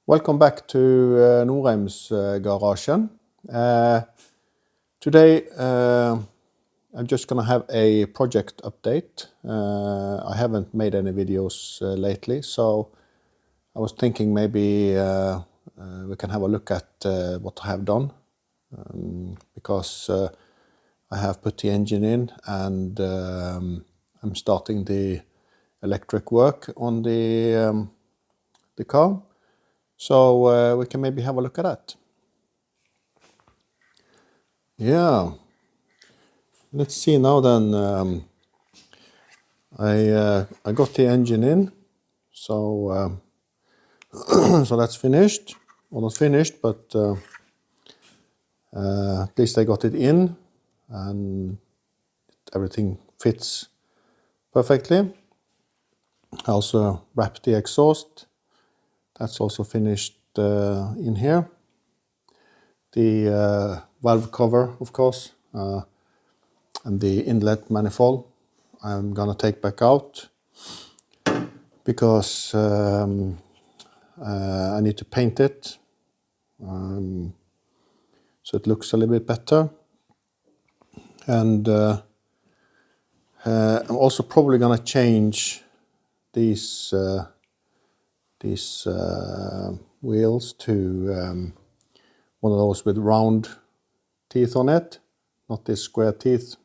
Welcome back to Norheimsgarasjen. Today I'm just gonna have a project update. I haven't made any videos lately, so I was thinking maybe we can have a look at what I have done, because I have put the engine in and I'm starting the electric work on the car. So we can maybe have a look at that. Yeah, let's see now then. I got the engine in, so so that's finished. Well, not finished, but at least I got it in, and everything fits perfectly. I also wrapped the exhaust. That's also finished in here. The valve cover, of course, and the inlet manifold I'm gonna take back out because I need to paint it so it looks a little bit better. And I'm also probably gonna change these wheels to one of those with round teeth on it, not this square teeth.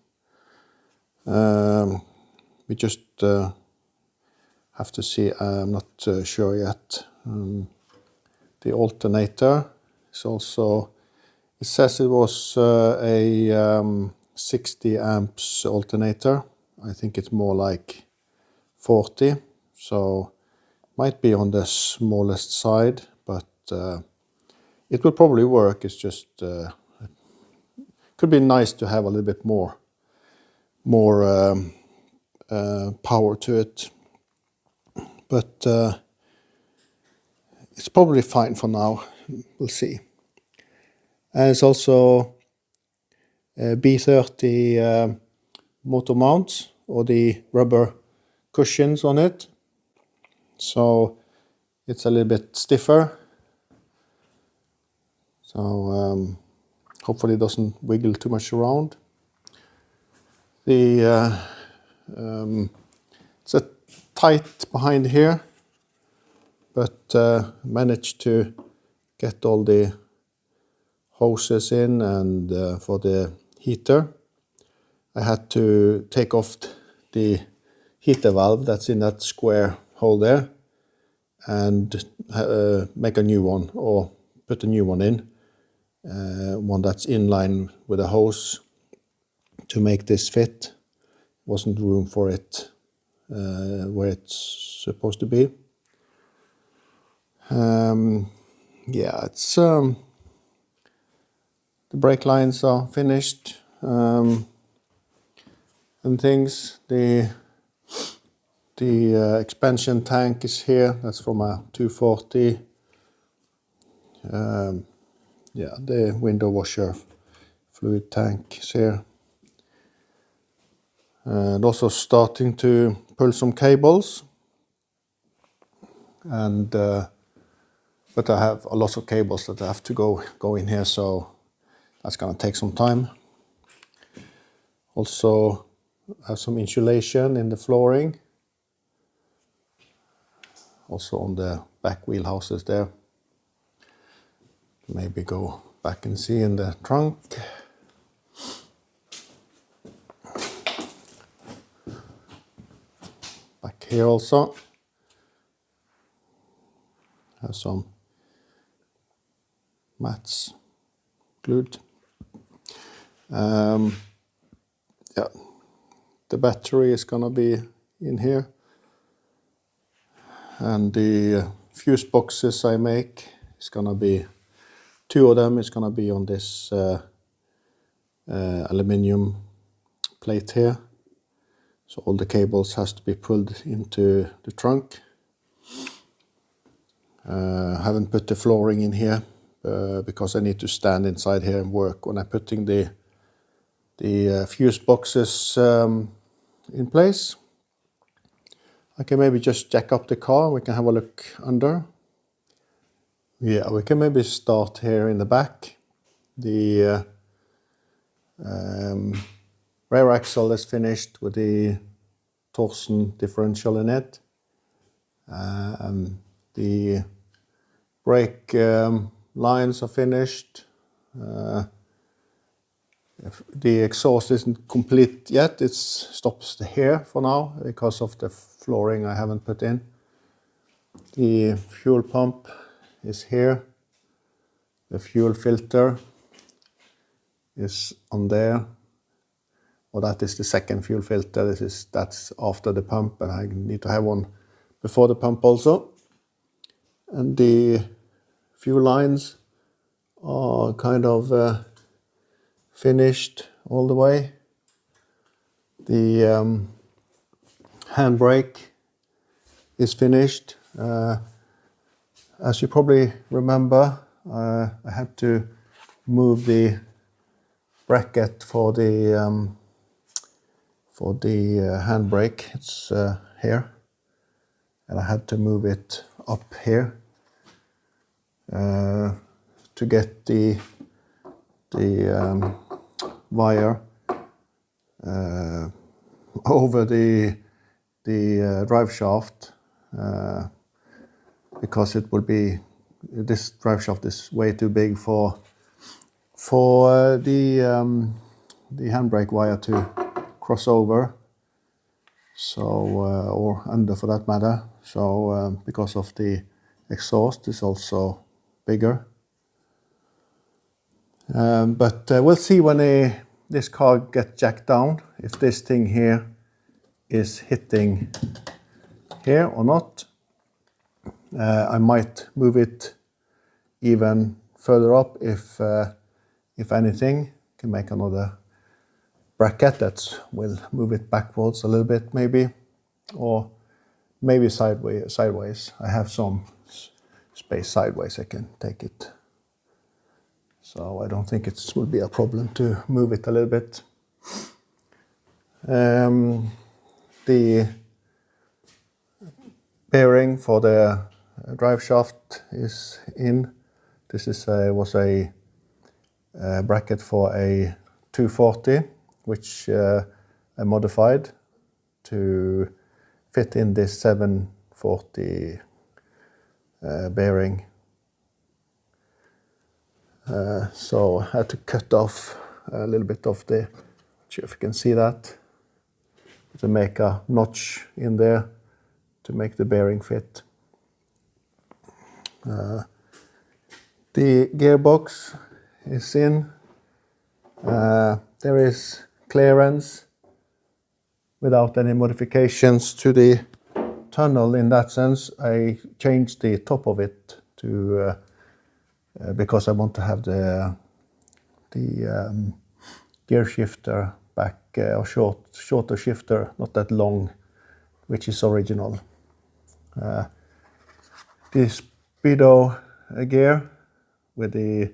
We just have to see. I'm not sure yet. The alternator is also, it says it was a 60 amps alternator. I think it's more like 40, so might be on the smallest side, but it will probably work. It's just could be nice to have a little bit more power to it, but it's probably fine for now. We'll see. And it's also B30 motor mounts, or the rubber cushions on it, so it's a little bit stiffer, so hopefully it doesn't wiggle too much around. The it's a tight behind here, but managed to get all the hoses in, and for the heater I had to take off the heater valve that's in that square hole there and make a new one, or put a new one in, one that's in line with a hose to make this fit. Wasn't room for it where it's supposed to be. Yeah, it's the brake lines are finished, and things. The expansion tank is here. That's from a 240. Yeah, the window washer fluid tank is here. And also starting to pull some cables, and but I have a lot of cables that I have to go in here, so that's gonna take some time. Also have some insulation in the flooring, also on the back wheel houses there. Maybe go back and see in the trunk. Back here also have some mats glued. Yeah, the battery is gonna be in here, and the fuse boxes I make is gonna be, two of them is gonna be on this aluminium plate here. So all the cables has to be pulled into the trunk. Haven't put the flooring in here because I need to stand inside here and work when I'm putting the fuse boxes in place. I can maybe just jack up the car and we can have a look under. Yeah, we can maybe start here in the back. The rear axle is finished with the torsion differential in it. The brake lines are finished. The exhaust isn't complete yet. It stops here for now because of the flooring I haven't put in. The fuel pump is here. The fuel filter is on there. Well, that is the second fuel filter. That's after the pump, and I need to have one before the pump also. And the fuel lines are kind of finished all the way. The handbrake is finished. As you probably remember, I had to move the bracket for the handbrake. It's here, and I had to move it up here to get the wire over the drive shaft, because it will be, this drive shaft is way too big for the handbrake wire to cross over, so or under for that matter. So because of the exhaust is also bigger. But we'll see when this car gets jacked down if this thing here is hitting here or not. I might move it even further up if anything. Can make another bracket that will move it backwards a little bit maybe, or maybe sideways. I have some space sideways. I can take it. So I don't think it will be a problem to move it a little bit. The bearing for the drive shaft is in. This was a bracket for a 240, which I modified to fit in this 740 bearing. So I had to cut off a little bit of the, not sure if you can see that, to make a notch in there to make the bearing fit. The gearbox is in. There is clearance without any modifications to the tunnel. In that sense, I changed the top of it to because I want to have the gear shifter back, or shorter shifter, not that long, which is original. The speedo gear with the,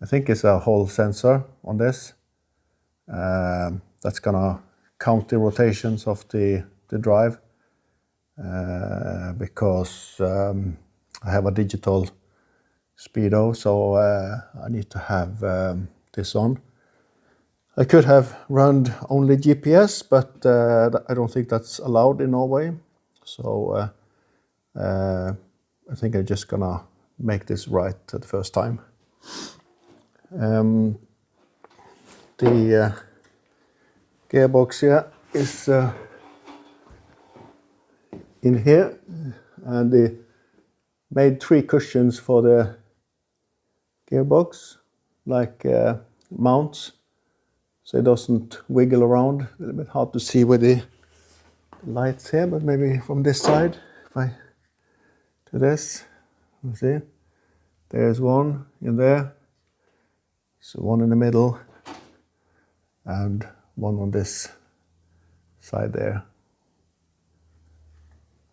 I think it's a Hall sensor on this. That's gonna count the rotations of the drive, because I have a digital speedo, so I need to have this on. I could have run only GPS, but I don't think that's allowed in Norway. So I think I'm just gonna make this right the first time. The gearbox here is in here, and they made 3 cushions for the gearbox, like mounts, so it doesn't wiggle around. A little bit hard to see with the lights here, but maybe from this side, if I do this, you see, there's one in there, so one in the middle, and one on this side there.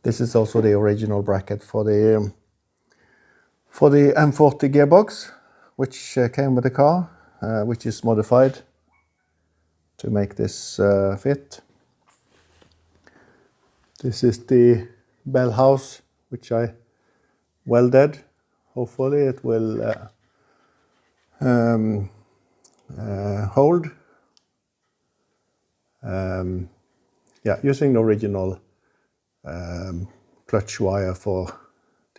This is also the original bracket for the M40 gearbox, which came with the car, which is modified to make this fit. This is the bell house, which I welded hopefully it will hold. Yeah, using the original clutch wire for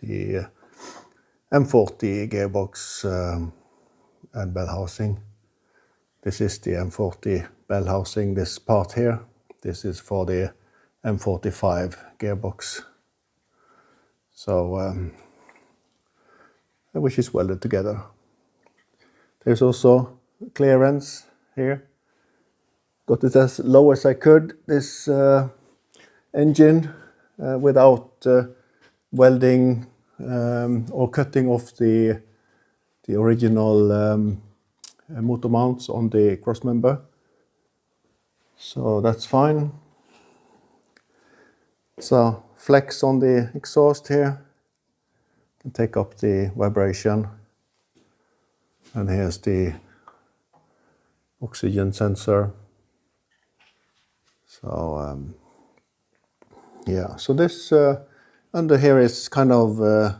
the M40 gearbox and bell housing. This is the M40 bell housing, this part here. This is for the M45 gearbox. So which is welded together. There's also clearance here. Got it as low as I could, this engine, without welding or cutting off the original motor mounts on the cross member. So that's fine. So flex on the exhaust here. Can take up the vibration. And here's the oxygen sensor. So yeah, so this under here is kind of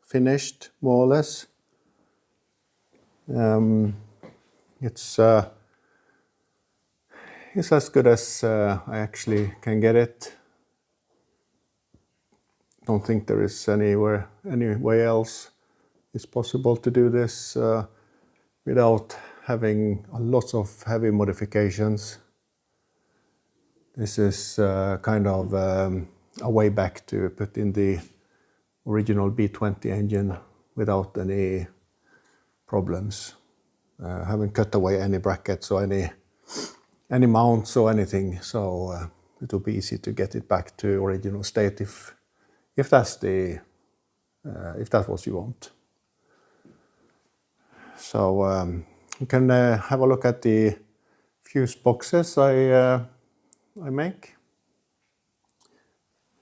finished, more or less. It's as good as I actually can get it. Don't think there is any way else it's possible to do this without having lots of heavy modifications. This is kind of a way back to put in the original B20 engine without any problems. Haven't cut away any brackets or any mounts or anything, so it will be easy to get it back to original state if that's what you want. So you can have a look at the fuse boxes I make.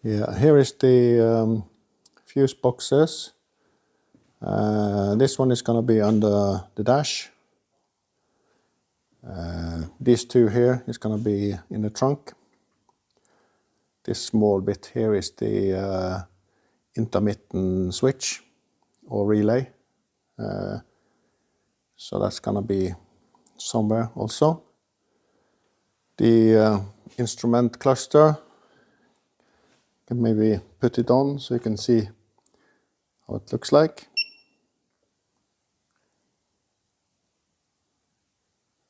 Yeah, here is the fuse boxes. This one is going to be under the dash. These two here is going to be in the trunk. This small bit here is the intermittent switch or relay. So that's going to be somewhere also. The instrument cluster, can maybe put it on so you can see how it looks like.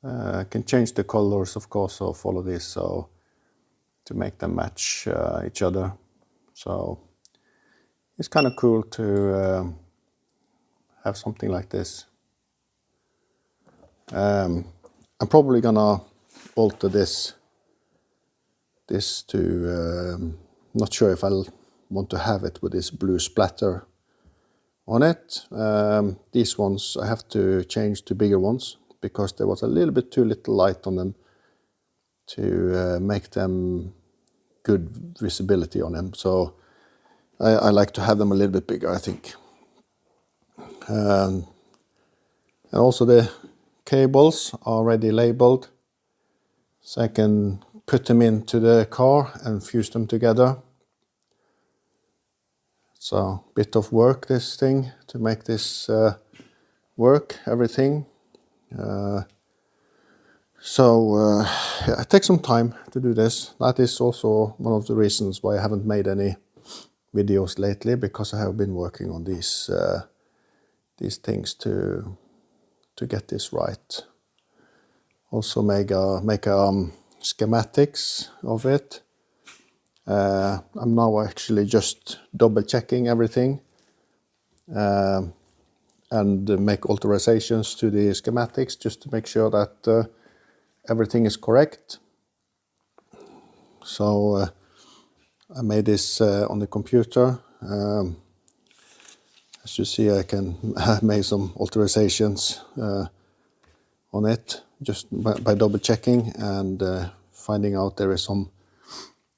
I can change the colors, of course, of all of this, so to make them match each other. So it's kind of cool to have something like this. I'm probably gonna alter this to, not sure if I'll want to have it with this blue splatter on it. These ones I have to change to bigger ones because there was a little bit too little light on them to make them good visibility on them. So I like to have them a little bit bigger, I think. And also the cables are already labeled, so I can put them into the car and fuse them together. It's a bit of work, this thing, to make this work, everything. So it takes some time to do this. That is also one of the reasons why I haven't made any videos lately, because I have been working on these things to get this right. Also make schematics of it. I'm now actually just double checking everything and make authorizations to the schematics just to make sure that everything is correct. So I made this on the computer. As you see, I made some authorizations on it just by double checking and finding out there is some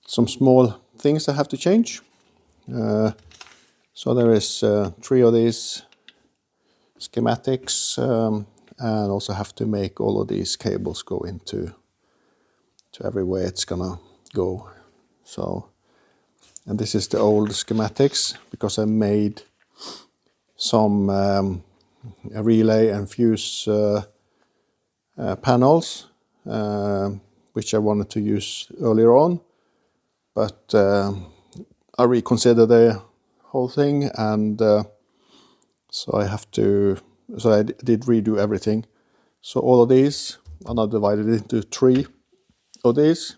small things I have to change. So there is 3 of these schematics, and also have to make all of these cables go into everywhere it's gonna go. So, and this is the old schematics, because I made some a relay and fuse panels, which I wanted to use earlier on, but I reconsidered the whole thing, and so I did redo everything. So all of these are now divided into 3 of these.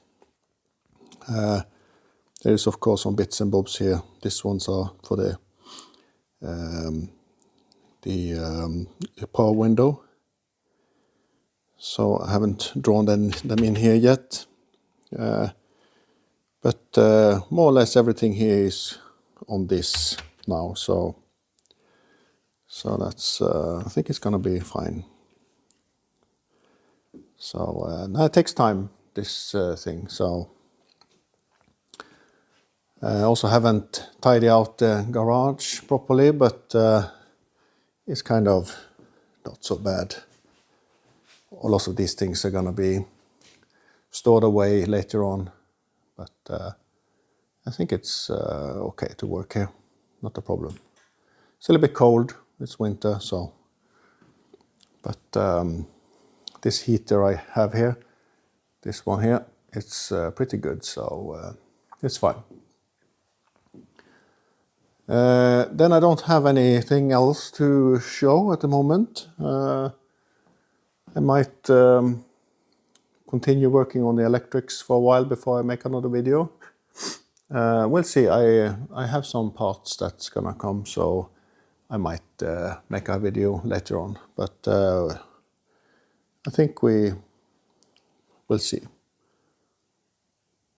There is of course some bits and bobs here. These ones are for the power window. So I haven't drawn them in here yet. But more or less everything here is on this now. So that's I think it's gonna be fine. So now it takes time, this thing. So I also haven't tidied out the garage properly, but it's kind of not so bad. A lot of these things are gonna be stored away later on, but I think it's okay to work here, not a problem. It's a little bit cold, it's winter, so, but this heater I have here, this one here, it's pretty good, so it's fine. Then I don't have anything else to show at the moment. I might continue working on the electrics for a while before I make another video. We'll see. I have some parts that's gonna come, so I might make a video later on. But I think we will see.